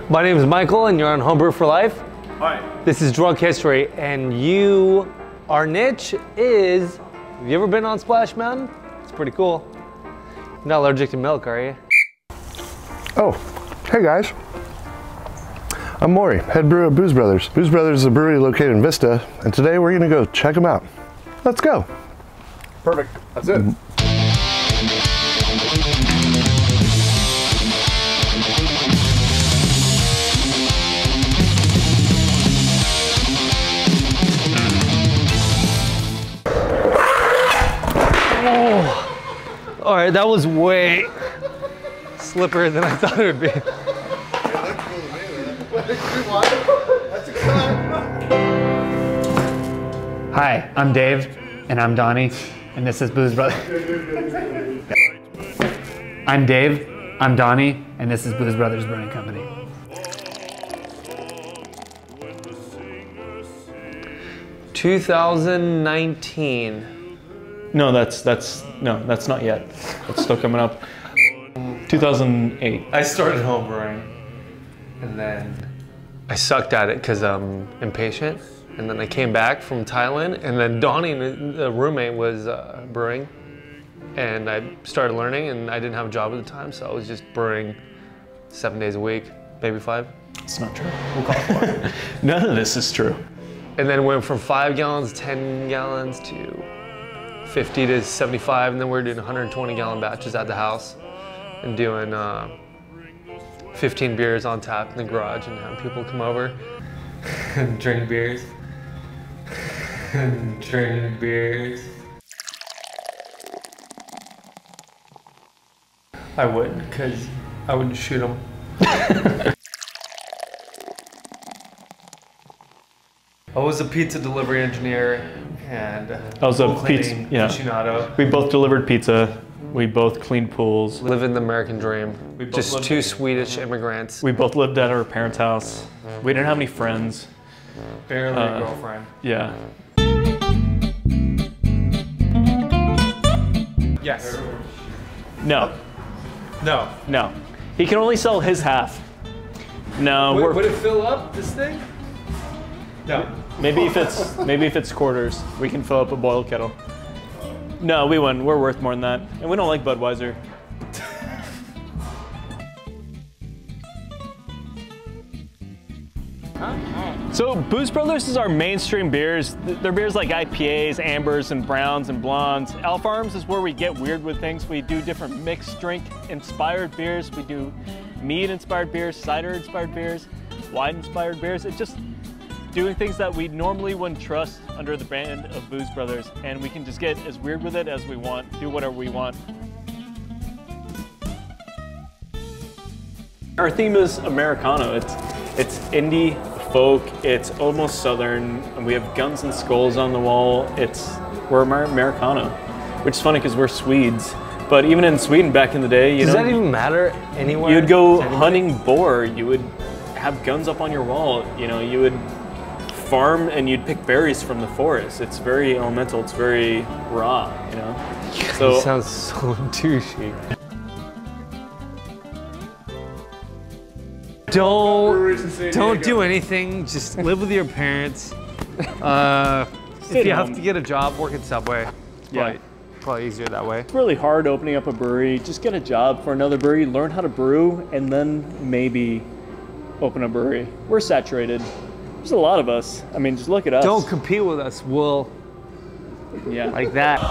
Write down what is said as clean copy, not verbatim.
My name is Michael and you're on Homebrew for Life. Hi. This is Drunk History and our niche is, have you ever been on Splash Mountain? It's pretty cool. You're not allergic to milk, are you? Oh, hey guys. I'm Maury, head brewer at Booze Brothers. Booze Brothers is a brewery located in Vista, and today we're gonna go check them out. Let's go. Perfect, that's it. Oh, all right, that was way slipperier than I thought it would be. Hi, I'm Dave, and I'm Donnie, and this is Booze Brothers. I'm Dave, I'm Donnie, and this is Booze Brothers Brewing Company. "2019. No, that's not yet. It's still coming up. 2008. I started homebrewing, and then I sucked at it because I'm impatient. And then I came back from Thailand, and then Donnie, the roommate, was brewing, and I started learning. And I didn't have a job at the time, so I was just brewing 7 days a week, maybe 5. It's not true. We'll call it 4. None of this is true. And then went from 5 gallons, 10 gallons to 50 to 75, and then we're doing 120-gallon batches at the house, and doing 15 beers on tap in the garage, and having people come over and drink beers. And drink beers. I wouldn't, because I wouldn't shoot them. I was a pizza delivery engineer and I was a pool pizza cleaning aficionado. We both delivered pizza. We both cleaned pools. Living the American dream. Just two Swedish immigrants. We both lived at our parents' house. We didn't have any friends. Barely a girlfriend. Yeah. Yes. No. No. No. He can only sell his half. No. Would it fill up, this thing? No. Maybe if it's quarters, we can fill up a boiled kettle. No, we wouldn't. We're worth more than that. And we don't like Budweiser. So Booze Brothers is our mainstream beers. They're beers like IPAs, ambers, and browns, and blondes. Al Farms is where we get weird with things. We do different mixed drink inspired beers. We do mead inspired beers, cider inspired beers, wine inspired beers. It's just doing things that we normally wouldn't trust under the brand of Booze Brothers, and we can just get as weird with it as we want, do whatever we want. Our theme is Americano. It's indie, folk, it's almost southern, and we have guns and skulls on the wall. We're Americano, which is funny because we're Swedes. But even in Sweden back in the day, Does that even matter anywhere? You'd go hunting boar, you would have guns up on your wall, you would farm and you'd pick berries from the forest. It's very elemental, it's very raw, So it sounds so douchey. Don't do anything. Just live with your parents. If you have to get a job, work at Subway. It's probably easier that way. It's really hard opening up a brewery. Just get a job for another brewery, learn how to brew, and then maybe open a brewery. We're saturated. There's a lot of us. I mean, just look at us. Don't compete with us. We'll like that.